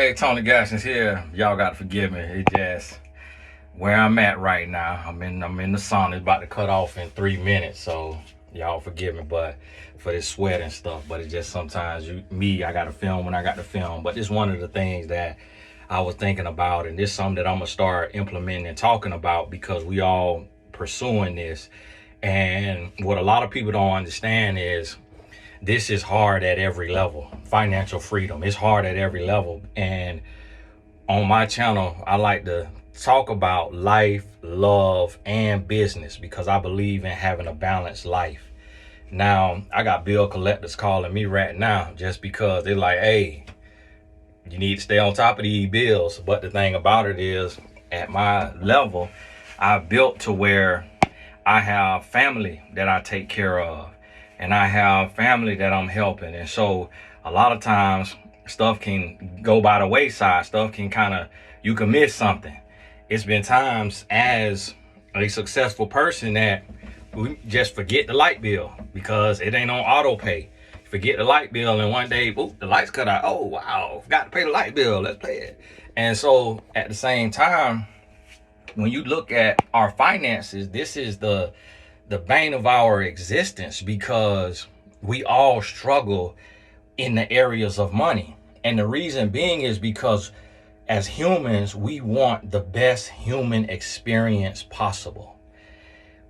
Hey, Tony Gaskins here. Y'all gotta forgive me. It just where I'm at right now. I'm in the sauna. It's about to cut off in 3 minutes, so y'all forgive me, but for this sweat and stuff. But it's just sometimes I gotta film when I got to film. But it's one of the things that I was thinking about, and this is something that I'm gonna start implementing and talking about because we all pursuing this. And what a lot of people don't understand is this is hard at every level. Financial freedom is hard at every level. And on my channel, I like to talk about life, love, and business because I believe in having a balanced life. Now, I got bill collectors calling me right now just because they're like, hey, you need to stay on top of these bills. But the thing about it is, at my level, I've built to where I have family that I take care of. And I have family that I'm helping. And so a lot of times stuff can go by the wayside. Stuff can you can miss something. It's been times as a successful person that we just forget the light bill because it ain't on auto pay. Forget the light bill and one day, boop, the lights cut out. Oh, wow, forgot to pay the light bill. Let's pay it. And so at the same time, when you look at our finances, this is the bane of our existence because we all struggle in the areas of money. And the reason being is because as humans, we want the best human experience possible.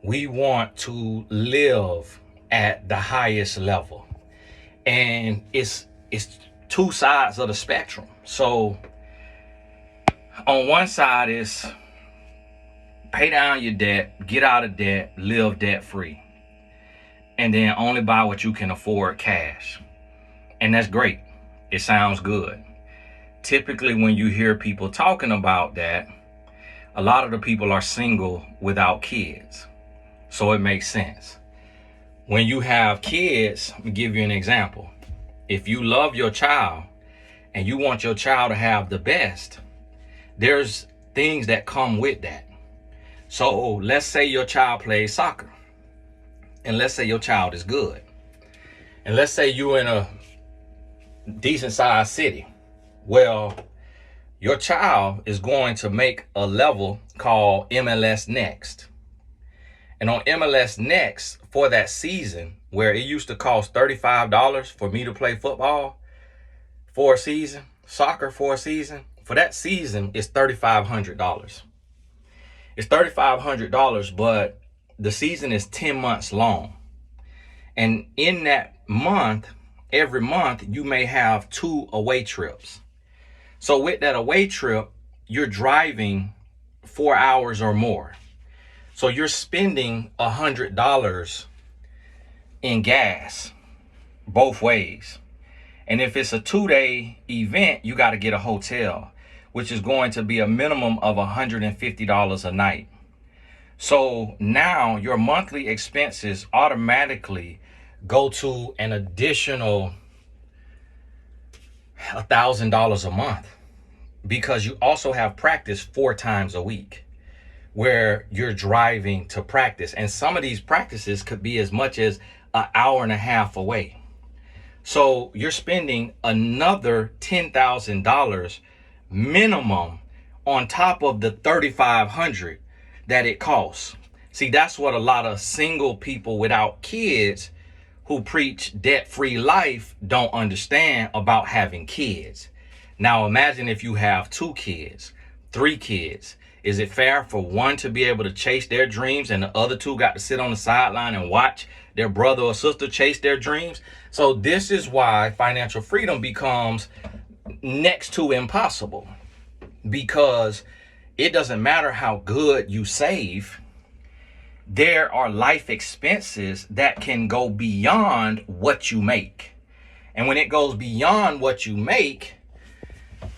We want to live at the highest level. And it's two sides of the spectrum. So on one side is pay down your debt, get out of debt, live debt free. And then only buy what you can afford cash. And that's great. It sounds good. Typically, when you hear people talking about that, a lot of the people are single without kids. So it makes sense. When you have kids, let me give you an example. If you love your child and you want your child to have the best, there's things that come with that. So let's say your child plays soccer, and let's say your child is good, and let's say you're in a decent sized city. Well, your child is going to make a level called MLS Next. And on MLS Next, for that season, where it used to cost $35 for me to play football for a season, soccer for a season, for that season, it's $3,500. It's $3,500, but the season is 10 months long. And in that month, every month, you may have 2 away trips. So with that away trip, you're driving 4 hours or more. So you're spending $100 in gas both ways. And if it's a 2-day event, you got to get a hotel, which is going to be a minimum of $150 a night. So now your monthly expenses automatically go to an additional $1,000 a month because you also have practice 4 times a week where you're driving to practice. And some of these practices could be as much as an hour and a half away. So you're spending another $10,000 minimum on top of the $3,500 that it costs. See, that's what a lot of single people without kids who preach debt-free life don't understand about having kids. Now imagine if you have 2 kids, 3 kids. Is it fair for one to be able to chase their dreams and the other 2 got to sit on the sideline and watch their brother or sister chase their dreams? So this is why financial freedom becomes next to impossible, because it doesn't matter how good you save. There are life expenses that can go beyond what you make. And when it goes beyond what you make,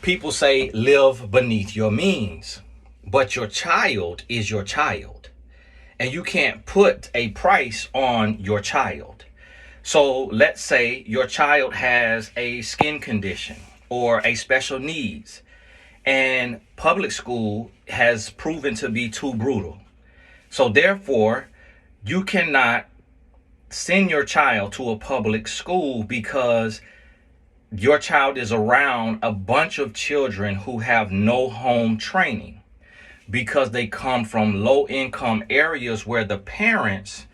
people say live beneath your means. But your child is your child. And you can't put a price on your child. So let's say your child has a skin condition or a special needs, and public school has proven to be too brutal. So therefore, you cannot send your child to a public school because your child is around a bunch of children who have no home training because they come from low income areas where the parents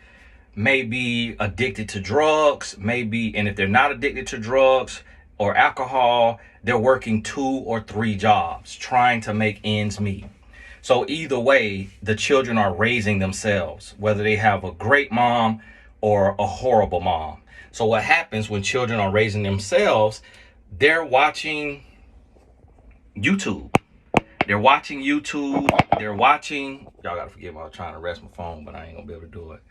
may be addicted to drugs, maybe, and if they're not addicted to drugs or alcohol, they're working 2 or 3 jobs trying to make ends meet. So either way, the children are raising themselves, whether they have a great mom or a horrible mom. So what happens when children are raising themselves, they're watching YouTube. They're watching YouTube. They're watching, y'all gotta forgive me, I was trying to rest my phone, but I ain't gonna be able to do it.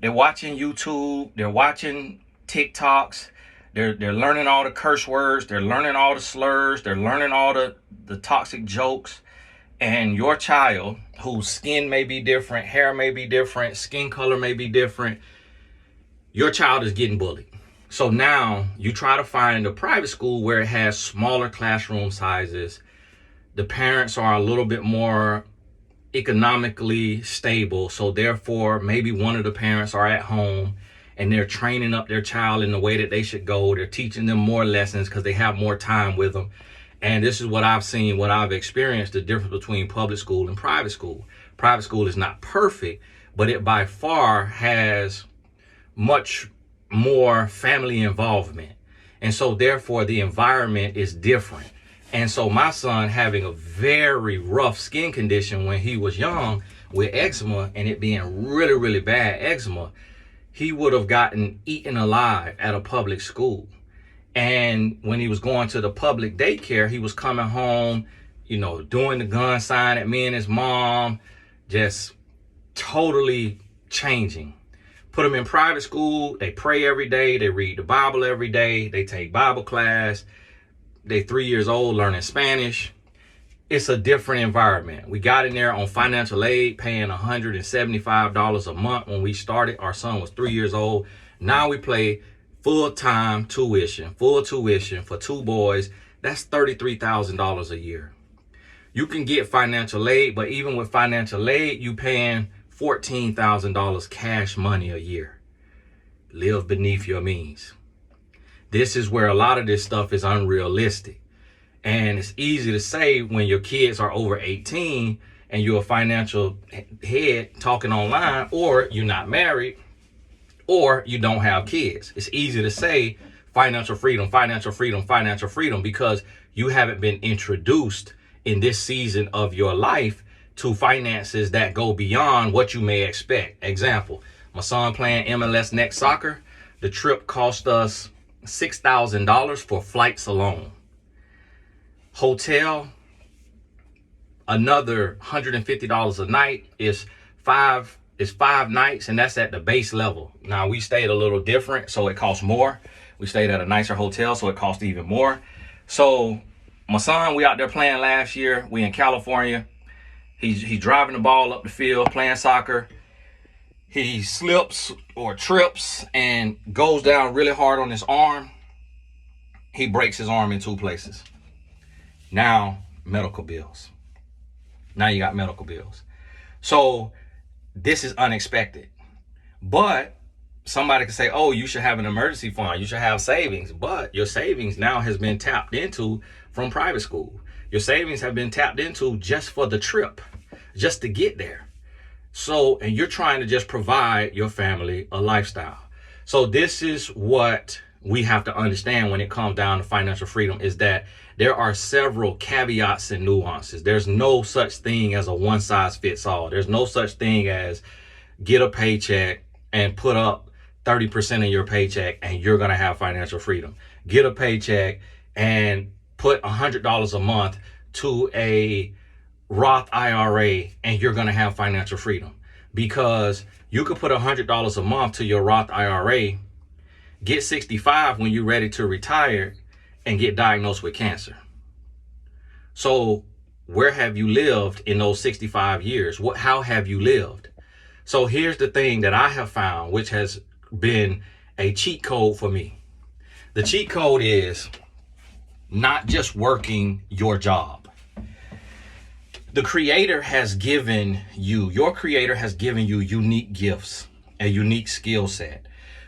They're watching YouTube. They're watching TikToks. They're learning all the curse words. They're learning all the slurs. They're learning all the toxic jokes. And your child, whose skin may be different, hair may be different, skin color may be different, your child is getting bullied. So now you try to find a private school where it has smaller classroom sizes. The parents are a little bit more economically stable. So therefore, maybe one of the parents are at home and they're training up their child in the way that they should go. They're teaching them more lessons because they have more time with them. And this is what I've seen, what I've experienced, the difference between public school and private school. Private school is not perfect, but it by far has much more family involvement. And so therefore the environment is different. And so my son, having a very rough skin condition when he was young with eczema, and it being really, really bad eczema, he would have gotten eaten alive at a public school. And when he was going to the public daycare, he was coming home, doing the gun sign at me and his mom, just totally changing. Put him in private school. They pray every day. They read the Bible every day. They take Bible class. They're 3 years old learning Spanish. It's a different environment. We got in there on financial aid, paying $175 a month when we started. Our son was 3 years old. Now we pay full-time tuition, full tuition for 2 boys. That's $33,000 a year. You can get financial aid, but even with financial aid, you paying $14,000 cash money a year. Live beneath your means. This is where a lot of this stuff is unrealistic. And it's easy to say when your kids are over 18 and you're a financial head talking online, or you're not married, or you don't have kids. It's easy to say financial freedom, financial freedom, financial freedom, because you haven't been introduced in this season of your life to finances that go beyond what you may expect. Example, my son playing MLS Next Soccer. The trip cost us $6,000 for flights alone. Hotel, another $150 a night. Is five nights, and that's at the base level. Now we stayed a little different, so it costs more. We stayed at a nicer hotel, so it cost even more. So my son, we out there playing last year. We in California. He's driving the ball up the field, playing soccer. He slips or trips and goes down really hard on his arm. He breaks his arm in 2 places. Now, medical bills. Now you got medical bills. So this is unexpected. But somebody can say, oh, you should have an emergency fund. You should have savings. But your savings now has been tapped into from private school. Your savings have been tapped into just for the trip, just to get there. So, and you're trying to just provide your family a lifestyle. So this is what we have to understand when it comes down to financial freedom, is that there are several caveats and nuances. There's no such thing as a one size fits all. There's no such thing as get a paycheck and put up 30% of your paycheck and you're going to have financial freedom. Get a paycheck and put $100 a month to a Roth IRA and you're going to have financial freedom. Because you could put $100 a month to your Roth IRA, get 65 when you're ready to retire, and get diagnosed with cancer. So where have you lived in those 65 years? How have you lived? So here's the thing that I have found, which has been a cheat code for me. The cheat code is not just working your job. The Creator has given you, your Creator has given you unique gifts, a unique skill set.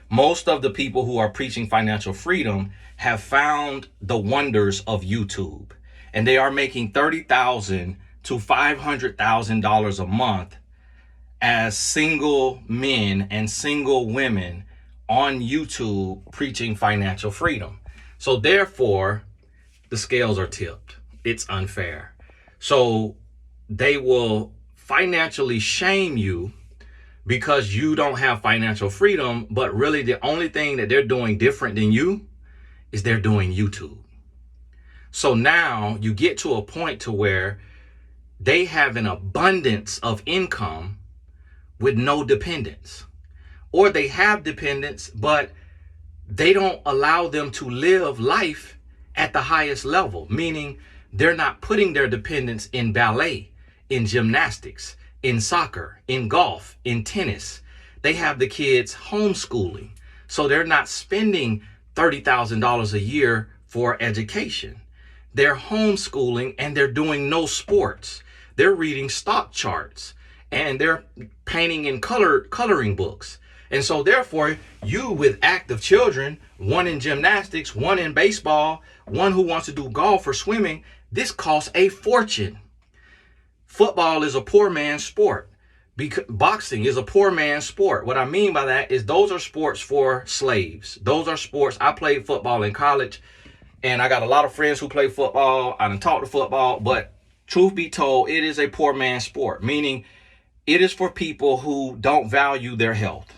Most of the people who are preaching financial freedom have found the wonders of YouTube, and they are making $30,000 to $500,000 a month as single men and single women on YouTube preaching financial freedom. So therefore, the scales are tipped. It's unfair. So they will financially shame you because you don't have financial freedom, but really the only thing that they're doing different than you is they're doing YouTube. So now you get to a point to where they have an abundance of income with no dependence, or they have dependence, but they don't allow them to live life at the highest level, meaning they're not putting their dependence in ballet, in gymnastics, in soccer, in golf, in tennis. They have the kids homeschooling, so they're not spending $30,000 a year for education. They're homeschooling and they're doing no sports. They're reading stock charts and they're painting in coloring books. And so therefore, you with active children, one in gymnastics, one in baseball, one who wants to do golf or swimming, this costs a fortune. Football is a poor man's sport. Boxing is a poor man's sport. What I mean by that is those are sports for slaves. Those are sports. I played football in college, and I got a lot of friends who play football. I done talked to football, but truth be told, it is a poor man's sport, meaning it is for people who don't value their health.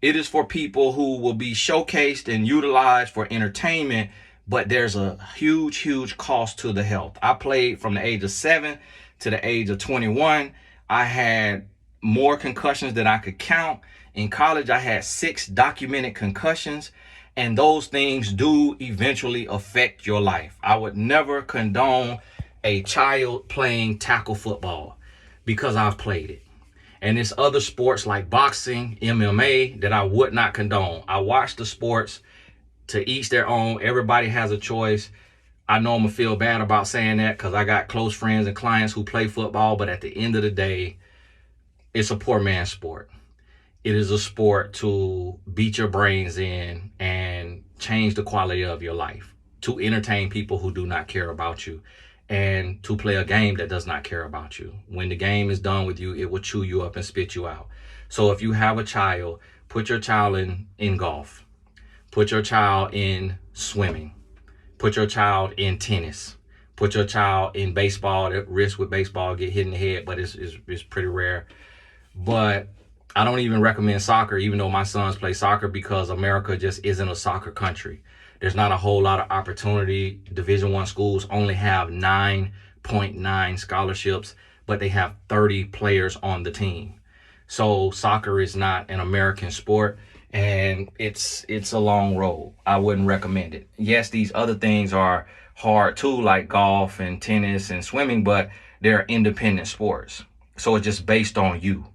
It is for people who will be showcased and utilized for entertainment, but there's a huge, huge cost to the health. I played from the age of 7 to the age of 21. I had more concussions than I could count. In college, I had 6 documented concussions, and those things do eventually affect your life. I would never condone a child playing tackle football because I've played it. And it's other sports like boxing, MMA that I would not condone. I watch the sports to each their own. Everybody has a choice. I know I'm gonna feel bad about saying that because I got close friends and clients who play football, but at the end of the day, it's a poor man's sport. It is a sport to beat your brains in and change the quality of your life, to entertain people who do not care about you, and to play a game that does not care about you. When the game is done with you, it will chew you up and spit you out. So if you have a child, put your child in golf, put your child in swimming, put your child in tennis, put your child in baseball. The risk with baseball get hit in the head, but it's pretty rare. But I don't even recommend soccer, even though my sons play soccer, because America just isn't a soccer country. There's not a whole lot of opportunity. Division I schools only have 9.9 scholarships, but they have 30 players on the team. So soccer is not an American sport, and it's a long road. I wouldn't recommend it. Yes, these other things are hard too, like golf and tennis and swimming, but they're independent sports. So it's just based on you.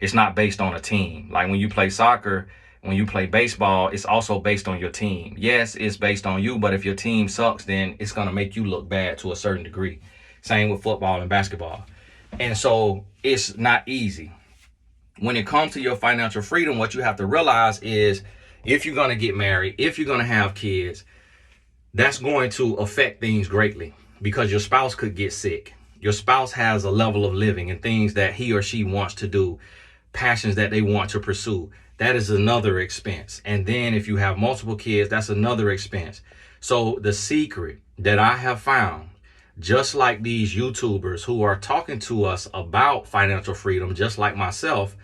It's not based on a team. Like when you play soccer, when you play baseball, it's also based on your team. Yes, it's based on you, but if your team sucks, then it's going to make you look bad to a certain degree. Same with football and basketball. And so it's not easy. When it comes to your financial freedom, what you have to realize is if you're going to get married, if you're going to have kids, that's going to affect things greatly because your spouse could get sick. Your spouse has a level of living and things that he or she wants to do, passions that they want to pursue. That is another expense. And then if you have multiple kids, that's another expense. So the secret that I have found, just like these YouTubers who are talking to us about financial freedom, just like myself,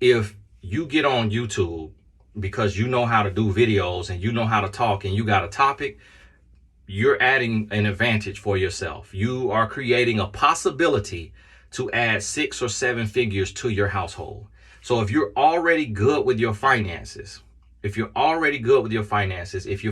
if you get on YouTube because you know how to do videos and you know how to talk and you got a topic, you're adding an advantage for yourself. You are creating a possibility to add 6 or 7 figures to your household. So if you're already good with your finances, if you're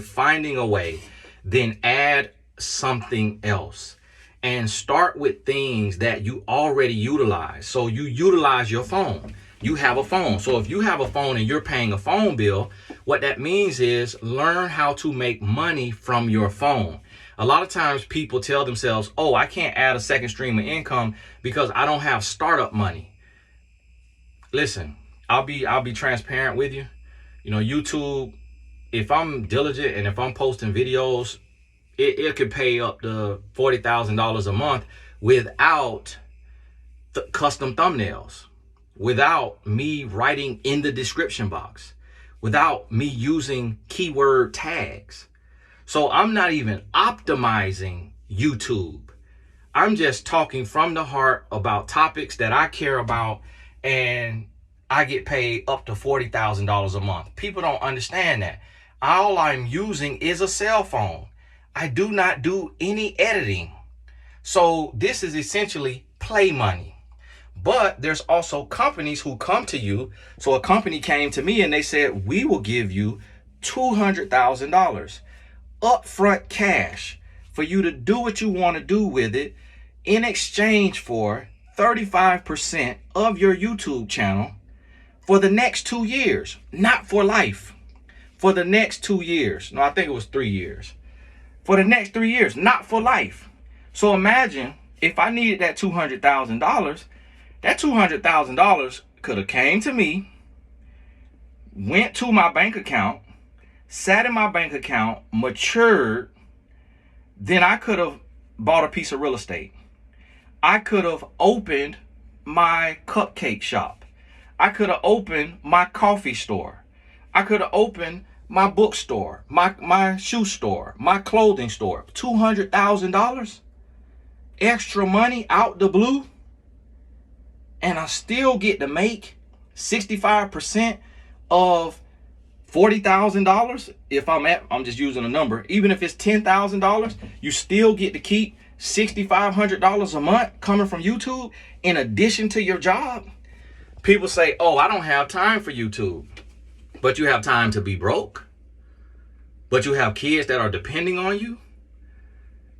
finding a way, then add something else and start with things that you already utilize. So you utilize your phone. You have a phone. So if you have a phone and you're paying a phone bill, what that means is learn how to make money from your phone. A lot of times people tell themselves, oh, I can't add a second stream of income because I don't have startup money. Listen, I'll be transparent with you. You know, YouTube if I'm diligent and if I'm posting videos, it could pay up to $40,000 a month without custom thumbnails, without me writing in the description box, without me using keyword tags. So I'm not even optimizing YouTube. I'm just talking from the heart about topics that I care about, and I get paid up to $40,000 a month. People don't understand that. All I'm using is a cell phone. I do not do any editing. So this is essentially play money. But there's also companies who come to you. So a company came to me and they said, we will give you $200,000 upfront cash for you to do what you want to do with it, in exchange for 35% of your YouTube channel for the next 2 years, not for life, for the next 2 years. No, I think it was 3 years. For the next 3 years, not for life. So imagine if I needed that $200,000, that $200,000 could have came to me, went to my bank account, sat in my bank account, matured. Then I could have bought a piece of real estate. I could have opened my cupcake shop. I could have opened my coffee store. I could have opened my bookstore, my shoe store, my clothing store. $200,000 extra money out the blue. And I still get to make 65% of $40,000. If I'm just using a number, even if it's $10,000, you still get to keep $6,500 a month coming from YouTube in addition to your job. People say, oh, I don't have time for YouTube. But you have time to be broke. But you have kids that are depending on you.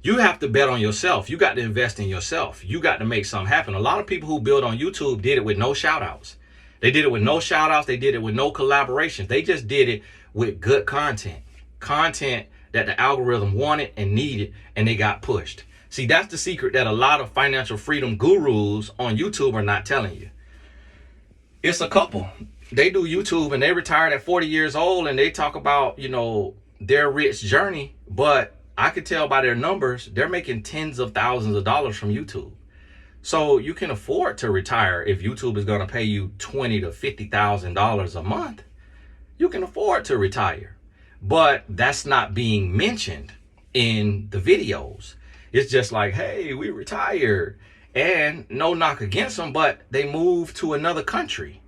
You have to bet on yourself. You got to invest in yourself. You got to make something happen. A lot of people who build on YouTube did it with no shout outs. They did it with no shout outs. They did it with no collaborations. They just did it with good content that the algorithm wanted and needed, and they got pushed. See, that's the secret that a lot of financial freedom gurus on YouTube are not telling you. It's a couple. They do YouTube and they retired at 40 years old and they talk about, their rich journey, but I could tell by their numbers, they're making tens of thousands of dollars from YouTube. So you can afford to retire if YouTube is going to pay you $20,000 to $50,000 a month. You can afford to retire, but that's not being mentioned in the videos. It's just like, hey, we retired, and no knock against them, but they moved to another country.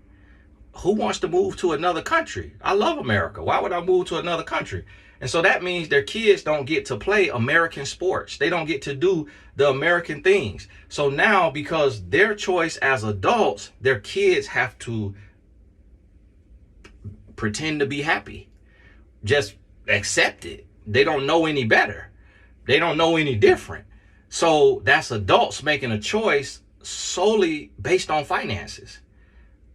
Who wants to move to another country? I love America. Why would I move to another country? And so that means their kids don't get to play American sports. They don't get to do the American things. So now, because their choice as adults, their kids have to pretend to be happy. Just accept it. They don't know any better. They don't know any different. So that's adults making a choice solely based on finances.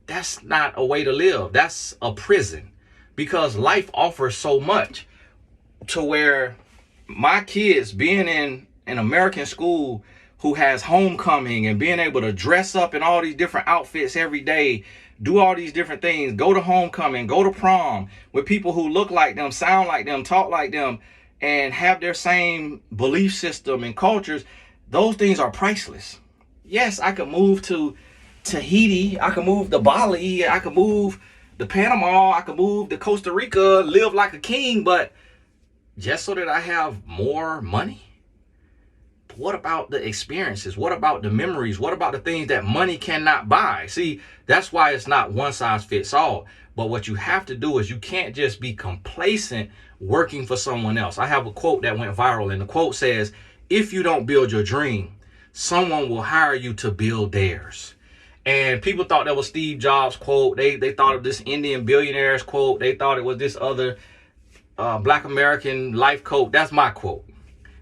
That's not a way to live. That's a prison, because life offers so much, to where my kids being in an American school who has homecoming and being able to dress up in all these different outfits every day, do all these different things, go to homecoming, go to prom with people who look like them, sound like them, talk like them, and have their same belief system and cultures, those things are priceless. Yes, I could move to Tahiti, I could move to Bali, I could move to Panama, I could move to Costa Rica, live like a king, but just so that I have more money? What about the experiences? What about the memories? What about the things that money cannot buy? See, that's why it's not one size fits all. But what you have to do is you can't just be complacent working for someone else. I have a quote that went viral, and the quote says, if you don't build your dream, someone will hire you to build theirs. And people thought that was Steve Jobs' quote. They thought of this Indian billionaire's quote. They thought it was this other Black American life quote. That's my quote.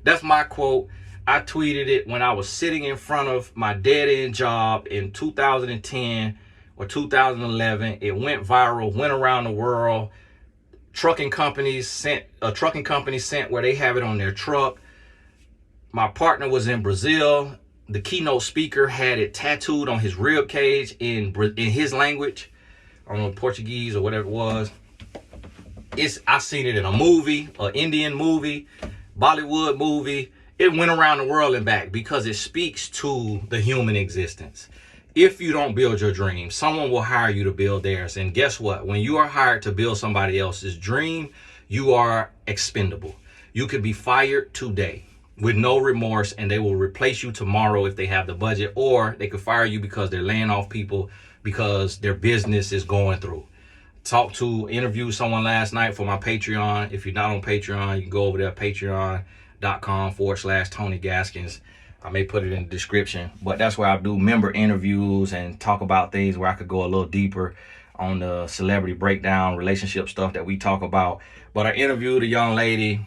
That's my quote. I tweeted it when I was sitting in front of my dead-end job in 2010 or 2011. It went viral, went around the world. A trucking company sent where they have it on their truck. My partner was in Brazil. The keynote speaker had it tattooed on his rib cage in his language. I don't know, Portuguese or whatever it was. I seen it in a movie, an Indian movie, Bollywood movie. It went around the world and back because it speaks to the human existence. If you don't build your dream, someone will hire you to build theirs. And guess what? When you are hired to build somebody else's dream, you are expendable. You could be fired today with no remorse, and they will replace you tomorrow if they have the budget, or they could fire you because they're laying off people because their business is going through. Interviewed someone last night for my Patreon. If you're not on Patreon, you can go over there, patreon.com/Tony Gaskins. I may put it in the description, but that's where I do member interviews and talk about things where I could go a little deeper on the celebrity breakdown, relationship stuff that we talk about. But I interviewed a young lady,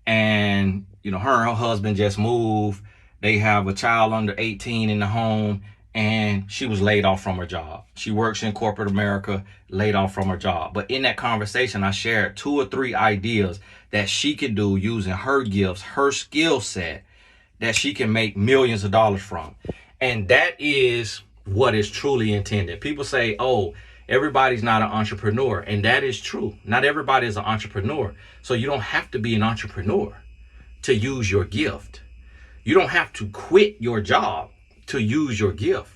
and her and her husband just moved. They have a child under 18 in the home, and she was laid off from her job. She works in corporate America, laid off from her job. But in that conversation, I shared 2 or 3 ideas that she can do using her gifts, her skill set, that she can make millions of dollars from. And that is what is truly intended. People say, oh, everybody's not an entrepreneur. And that is true. Not everybody is an entrepreneur. So you don't have to be an entrepreneur to use your gift. You don't have to quit your job to use your gift.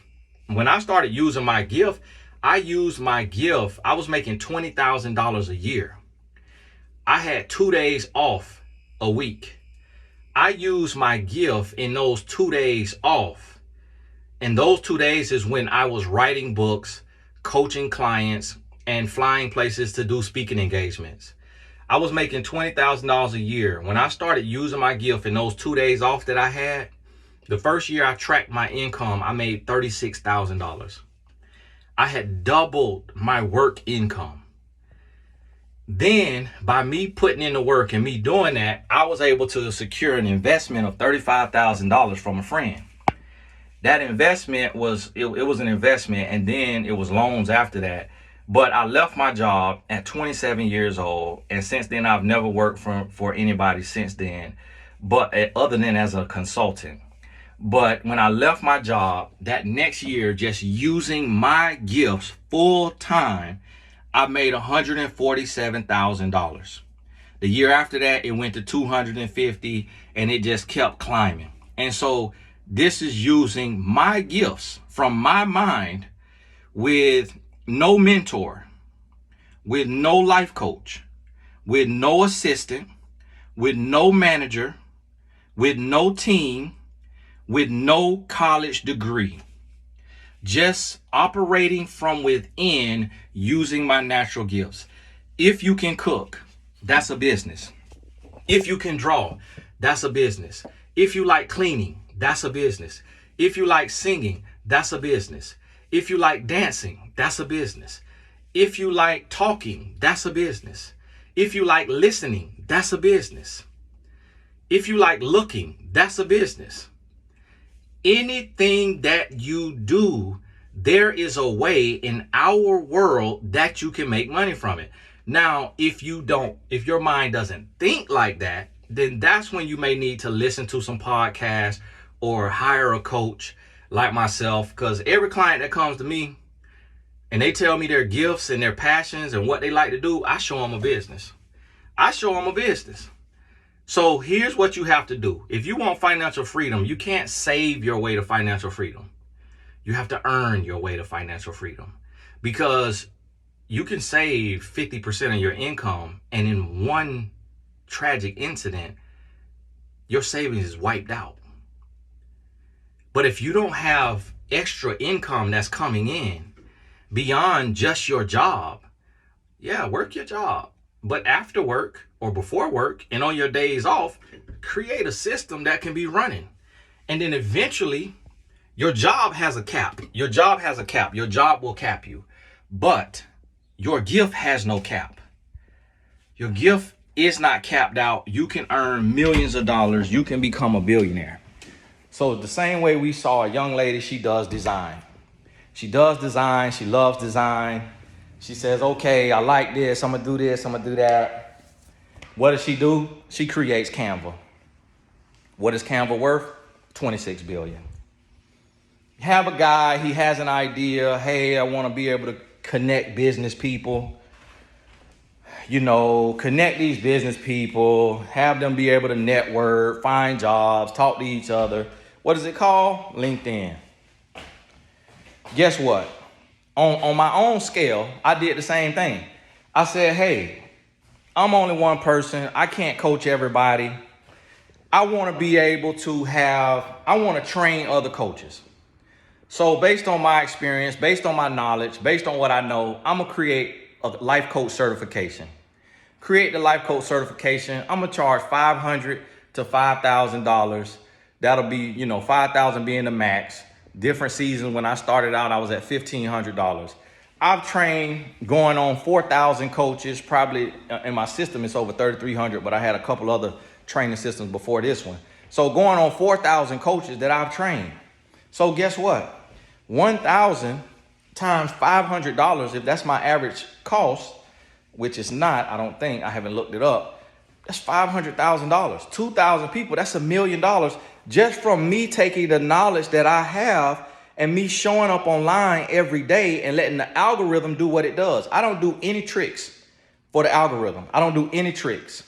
When I started using my gift, I was making $20,000 a year. I had 2 days off a week. I used my gift in those 2 days off. And those 2 days is when I was writing books, coaching clients, and flying places to do speaking engagements. I was making $20,000 a year. When I started using my gift in those 2 days off that I had, the first year I tracked my income, I made $36,000. I had doubled my work income. Then by me putting in the work and me doing that, I was able to secure an investment of $35,000 from a friend. That investment was an investment, and then it was loans after that. But I left my job at 27 years old, and since then I've never worked for anybody since then, but other than as a consultant. But when I left my job that next year, just using my gifts full time, I made $147,000. The year after that, it went to 250, and it just kept climbing. And so this is using my gifts from my mind with no mentor, with no life coach, with no assistant, with no manager, with no team, with no college degree. Just operating from within using my natural gifts. If you can cook, that's a business. If you can draw, that's a business. If you like cleaning, that's a business. If you like singing, that's a business. If you like dancing, that's a business. If you like talking, that's a business. If you like listening, that's a business. If you like looking, that's a business. Anything that you do, there is a way in our world that you can make money from it. Now, if your mind doesn't think like that, then that's when you may need to listen to some podcasts or hire a coach like myself. Because every client that comes to me and they tell me their gifts and their passions and what they like to do, I show them a business. So here's what you have to do. If you want financial freedom, you can't save your way to financial freedom. You have to earn your way to financial freedom, because you can save 50% of your income, and in one tragic incident, your savings is wiped out. But if you don't have extra income that's coming in beyond just your job, work your job. But after work or before work and on your days off, create a system that can be running. And then eventually your job has a cap. Your job will cap you. But your gift has no cap. Your gift is not capped out. You can earn millions of dollars. You can become a billionaire. So the same way we saw a young lady, she does design. She loves design. She says, okay, I like this. I'm going to do this. I'm going to do that. What does she do? She creates Canva. What is Canva worth? $26 billion. You have a guy, he has an idea. Hey, I want to be able to connect business people. connect these business people, have them be able to network, find jobs, talk to each other. What is it called? LinkedIn. Guess what? On my own scale, I did the same thing. I said, hey, I'm only one person. I can't coach everybody. I want to be able to I want to train other coaches. So based on my experience, based on my knowledge, based on what I know, I'm going to create a life coach certification. Create the life coach certification. I'm going to charge $500 to $5,000. That'll be, $5,000 being the max. Different seasons. When I started out, I was at $1,500. I've trained going on 4,000 coaches. Probably in my system, it's over 3,300, but I had a couple other training systems before this one. So going on 4,000 coaches that I've trained. So guess what? 1,000 times $500, if that's my average cost, which is not, I don't think, I haven't looked it up, that's $500,000. 2,000 people, that's $1 million just from me taking the knowledge that I have and me showing up online every day and letting the algorithm do what it does. I don't do any tricks for the algorithm. I don't do any tricks.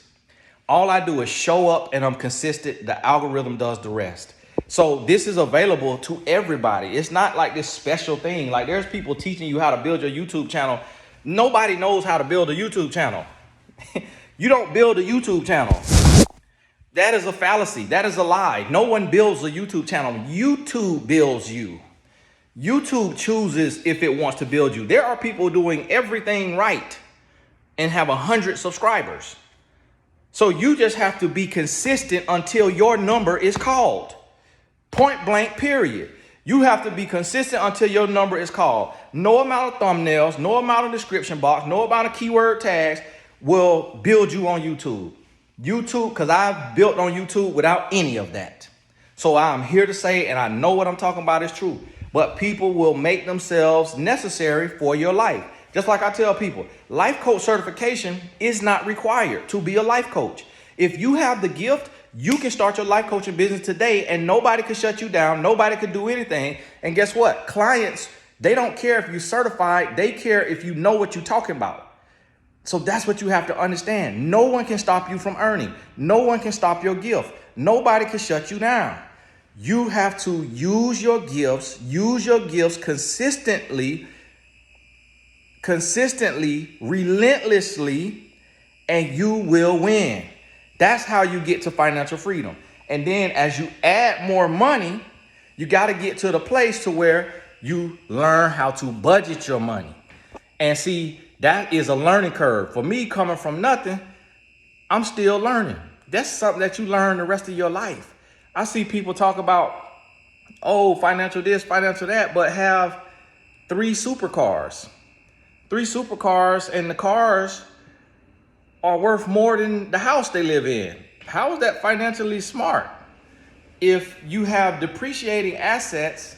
All I do is show up and I'm consistent. The algorithm does the rest. So this is available to everybody. It's not like this special thing. Like there's people teaching you how to build your YouTube channel. Nobody knows how to build a YouTube channel. You don't build a YouTube channel. That is a fallacy. That is a lie. No one builds a YouTube channel. YouTube builds you. YouTube chooses if it wants to build you. There are people doing everything right and have 100 subscribers. So you just have to be consistent until your number is called. Point blank, period. You have to be consistent until your number is called. No amount of thumbnails, no amount of description box, no amount of keyword tags will build you on YouTube. Because I've built on YouTube without any of that. So I'm here to say, and I know what I'm talking about is true, but people will make themselves necessary for your life. Just like I tell people, life coach certification is not required to be a life coach. If you have the gift, you can start your life coaching business today and nobody can shut you down. Nobody can do anything. And guess what? Clients, they don't care if you're certified. They care if you know what you're talking about. So that's what you have to understand. No one can stop you from earning. No one can stop your gift. Nobody can shut you down. You have to use your gifts consistently, relentlessly, and you will win. That's how you get to financial freedom. And then as you add more money, you got to get to the place to where you learn how to budget your money. And see, that is a learning curve. For me, coming from nothing, I'm still learning. That's something that you learn the rest of your life. I see people talk about, financial this, financial that, but have 3 supercars. 3 supercars, and the cars are worth more than the house they live in. How is that financially smart? If you have depreciating assets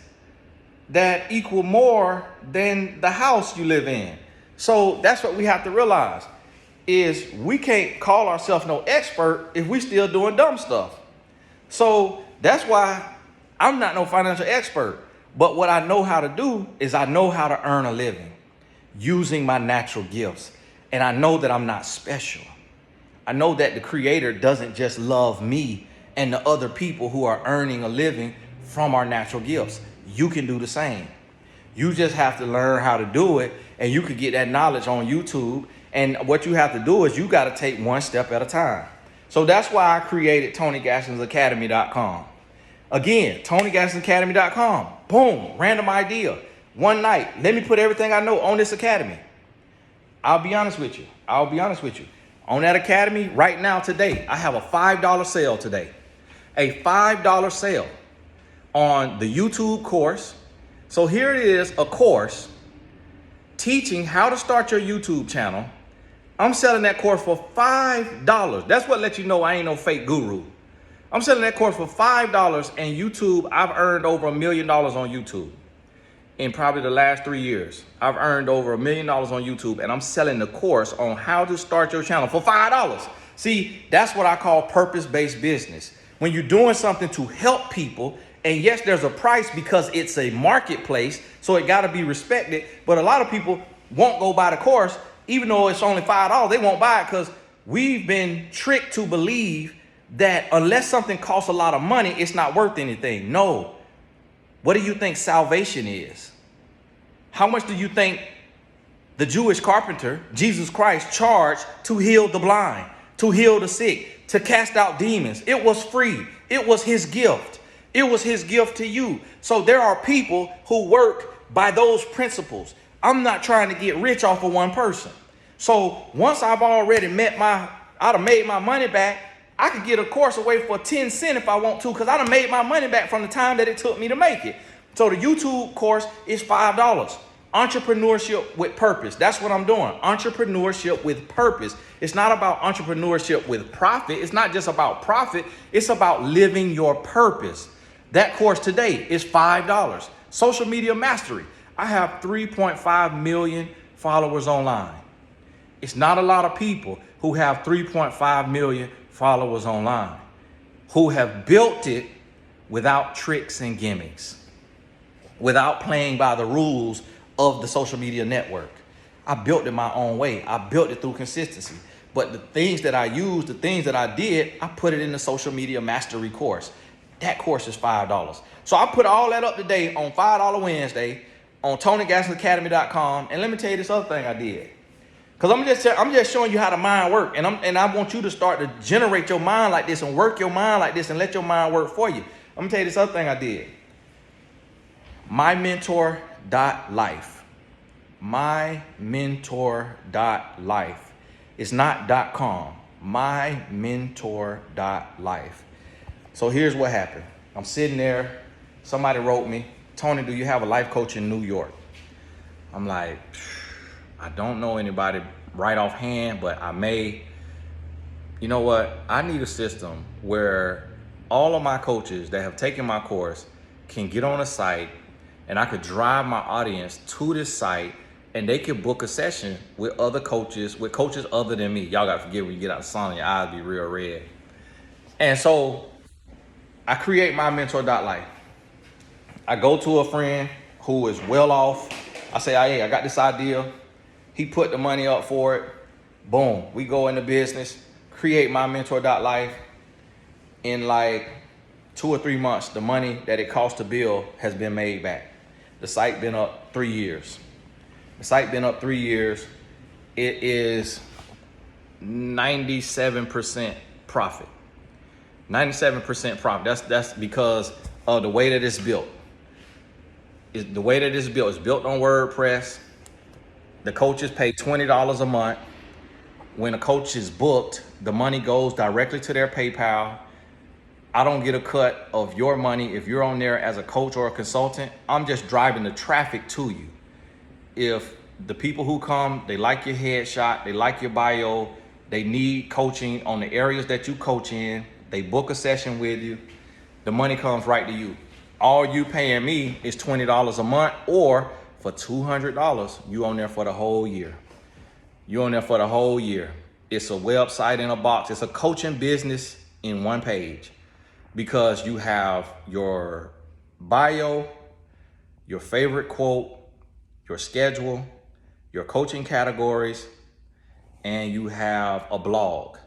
that equal more than the house you live in. So that's what we have to realize is we can't call ourselves no expert if we still doing dumb stuff. So that's why I'm not no financial expert. But what I know how to do is I know how to earn a living using my natural gifts. And I know that I'm not special. I know that the Creator doesn't just love me and the other people who are earning a living from our natural gifts. You can do the same. You just have to learn how to do it, and you can get that knowledge on YouTube. And what you have to do is you got to take one step at a time. So that's why I created TonyGashinsAcademy.com. Again, TonyGashinsAcademy.com. Boom, random idea. One night, let me put everything I know on this academy. I'll be honest with you. On that academy right now today, I have a $5 sale today. A $5 sale on the YouTube course. So here it is, a course teaching how to start your YouTube channel. I'm selling that course for $5. That's what lets you know I ain't no fake guru. I'm selling that course for $5, and YouTube, I've earned over $1 million on YouTube. In probably the last 3 years, I've earned over $1 million on YouTube, and I'm selling the course on how to start your channel for $5. See, that's what I call purpose-based business. When you're doing something to help people, and yes, there's a price because it's a marketplace, so it got to be respected. But a lot of people won't go buy the course Even though it's only $5, they won't buy it because we've been tricked to believe that unless something costs a lot of money, it's not worth anything. No. What do you think salvation is? How much do you think the Jewish carpenter, Jesus Christ, charged to heal the blind, to heal the sick, to cast out demons? It was free. It was his gift. It was his gift to you. So there are people who work by those principles. I'm not trying to get rich off of one person. So once I've already I'd have made my money back, I could get a course away for 10 cents if I want to, because I'd have made my money back from the time that it took me to make it. So the YouTube course is $5. Entrepreneurship with purpose. That's what I'm doing. Entrepreneurship with purpose. It's not about entrepreneurship with profit. It's not just about profit. It's about living your purpose. That course today is $5. Social media mastery. I have 3.5 million followers online. It's not a lot of people who have 3.5 million followers online, who have built it without tricks and gimmicks, without playing by the rules of the social media network. I built it my own way. I built it through consistency. But the things that I used, the things that I did, I put it in the social media mastery course. That course is $5. So I put all that up today on $5 Wednesday on TonyGadsonAcademy.com. And let me tell you this other thing I did. Because I'm just showing you how the mind works. And I want you to start to generate your mind like this and work your mind like this and let your mind work for you. I'm going to tell you this other thing I did. MyMentor.life. MyMentor.life. It's not .com. MyMentor.life. So here's what happened. I'm sitting there. Somebody wrote me, Tony, do you have a life coach in New York? I'm like, I don't know anybody right offhand, but I may. You know what? I need a system where all of my coaches that have taken my course can get on a site, and I could drive my audience to this site, and they could book a session with other coaches, with coaches other than me. Y'all gotta forgive when you get out the sun and your eyes be real red. And so I create MyMentor.life. I go to a friend who is well off. I say, hey, I got this idea. He put the money up for it. Boom, we go into business, create MyMentor.life. In like 2 or 3 months, the money that it cost to build has been made back. The site been up 3 years. The site been up 3 years. It is 97% profit. 97% profit. That's because of the way that it's built. The way that it's built is built on WordPress. The coaches pay $20 a month. When a coach is booked, the money goes directly to their PayPal. I don't get a cut of your money if you're on there as a coach or a consultant. I'm just driving the traffic to you. If the people who come, they like your headshot, they like your bio, they need coaching on the areas that you coach in, they book a session with you, the money comes right to you. All you paying me is $20 a month, or for $200, you on there for the whole year. You on there for the whole year. It's a website in a box. It's a coaching business in one page, because you have your bio, your favorite quote, your schedule, your coaching categories, and you have a blog,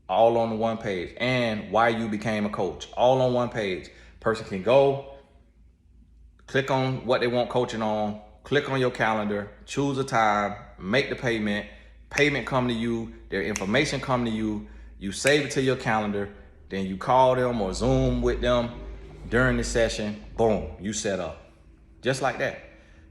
all on the one page, and why you became a coach, all on one page. Person can go, click on what they want coaching on, click on your calendar, choose a time, make the payment come to you, their information come to you, you save it to your calendar, then you call them or Zoom with them during the session, boom, you set up. Just like that.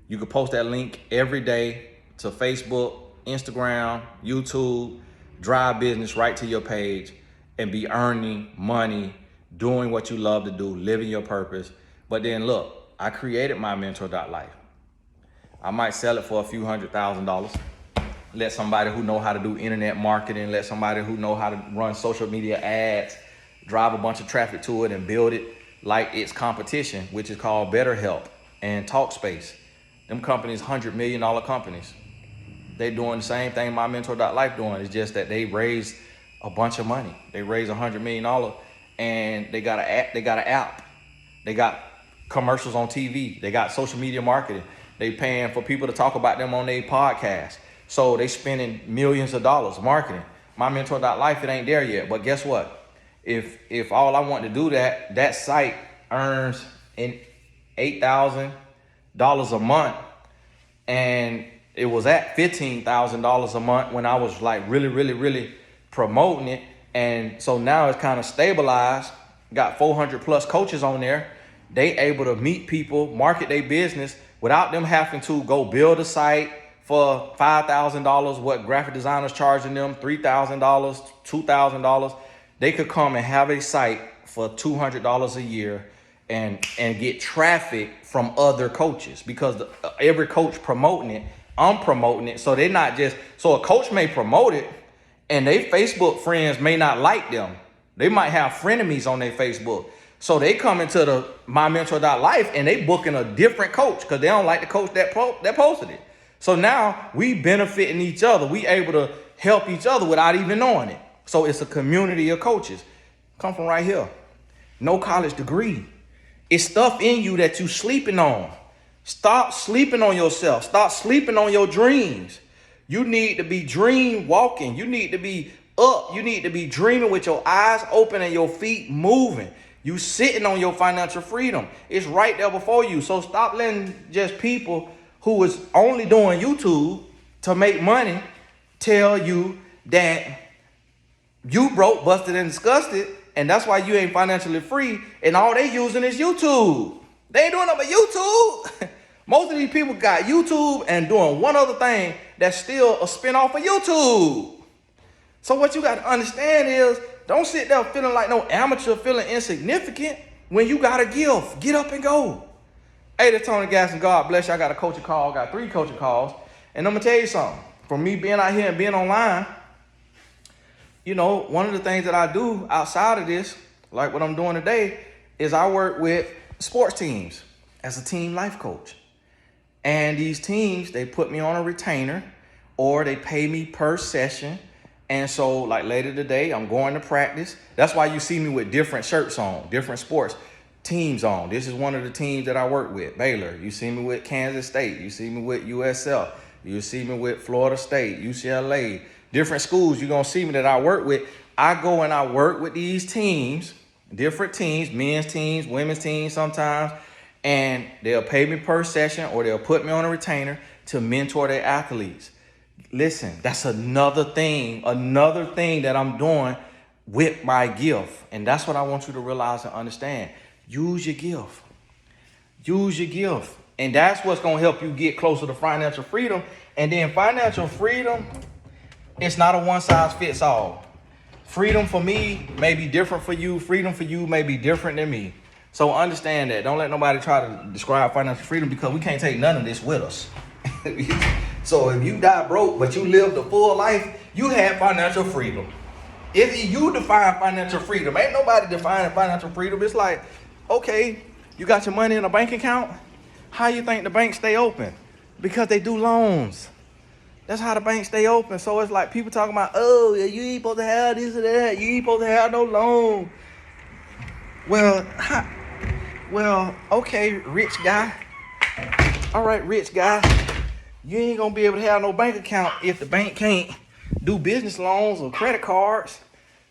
You can post that link every day to Facebook, Instagram, YouTube, drive business right to your page, and be earning money, doing what you love to do, living your purpose. But then look, I created MyMentor.life. I might sell it for a few $100,000. Let somebody who know how to do internet marketing, let somebody who know how to run social media ads, drive a bunch of traffic to it and build it like its competition, which is called BetterHelp and Talkspace. Them companies, $100 million companies. They doing the same thing MyMentor.life doing. It's just that they raised a bunch of money. They raised $100 million and they got an app. They got commercials on TV. They got social media marketing. They paying for people to talk about them on their podcast. So they spending millions of dollars marketing. My Mentor.life, it ain't there yet. But guess what? If all I want to do that site earns in $8,000 a month, and it was at $15,000 a month when I was like really promoting it. And so now it's kind of stabilized. Got 400 plus coaches on there. They able to meet people, market their business without them having to go build a site for $5,000, what graphic designers charging them, $3,000, $2,000. They could come and have a site for $200 a year and get traffic from other coaches, because every coach promoting it, I'm promoting it. So they're not just, so a coach may promote it and they Facebook friends may not like them. They might have frenemies on their Facebook. So they come into the MyMentor.life and they booking a different coach because they don't like the coach that posted it. So now we benefiting each other. We able to help each other without even knowing it. So it's a community of coaches. Come from right here. No college degree. It's stuff in you that you sleeping on. Stop sleeping on yourself. Stop sleeping on your dreams. You need to be dream walking. You need to be up. You need to be dreaming with your eyes open and your feet moving. You sitting on your financial freedom. It's right there before you. So stop letting just people who is only doing YouTube to make money tell you that you broke, busted, and disgusted, and that's why you ain't financially free, and all they using is YouTube. They ain't doing nothing but YouTube. Most of these people got YouTube and doing one other thing that's still a spinoff of YouTube. So what you got to understand is, don't sit there feeling like no amateur, feeling insignificant when you got a gift. Get up and go. Hey, this Tony Gaston. God bless you. I got a coaching call. Got 3 coaching calls. And I'm going to tell you something. For me being out here and being online, you know, one of the things that I do outside of this, like what I'm doing today, is I work with sports teams as a team life coach. And these teams, they put me on a retainer or they pay me per session. And so like later today, I'm going to practice. That's why you see me with different shirts on, different sports teams on. This is one of the teams that I work with, Baylor. You see me with Kansas State. You see me with USF. You see me with Florida State, UCLA, different schools. You're going to see me that I work with. I go and I work with these teams, different teams, men's teams, women's teams sometimes, and they'll pay me per session or they'll put me on a retainer to mentor their athletes. Listen, that's another thing that I'm doing with my gift. And that's what I want you to realize and understand. Use your gift. Use your gift. And that's what's going to help you get closer to financial freedom. And then financial freedom, it's not a one size fits all. Freedom for me may be different for you. Freedom for you may be different than me. So understand that. Don't let nobody try to describe financial freedom, because we can't take none of this with us. So if you die broke, but you lived a full life, you had financial freedom. If you define financial freedom, ain't nobody defining financial freedom. It's like, okay, you got your money in a bank account. How you think the banks stay open? Because they do loans. That's how the banks stay open. So it's like people talking about, oh, you ain't supposed to have this or that. You ain't supposed to have no loan. Well, okay, rich guy. All right, rich guy. You ain't gonna be able to have no bank account if the bank can't do business loans or credit cards.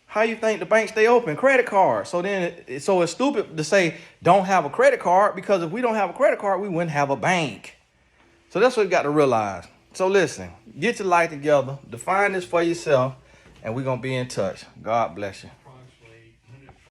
How you think the bank stay open? Credit cards. So it's stupid to say don't have a credit card, because if we don't have a credit card, we wouldn't have a bank. So that's what you got to realize. So listen, get your life together, define this for yourself, and we're gonna be in touch. God bless you.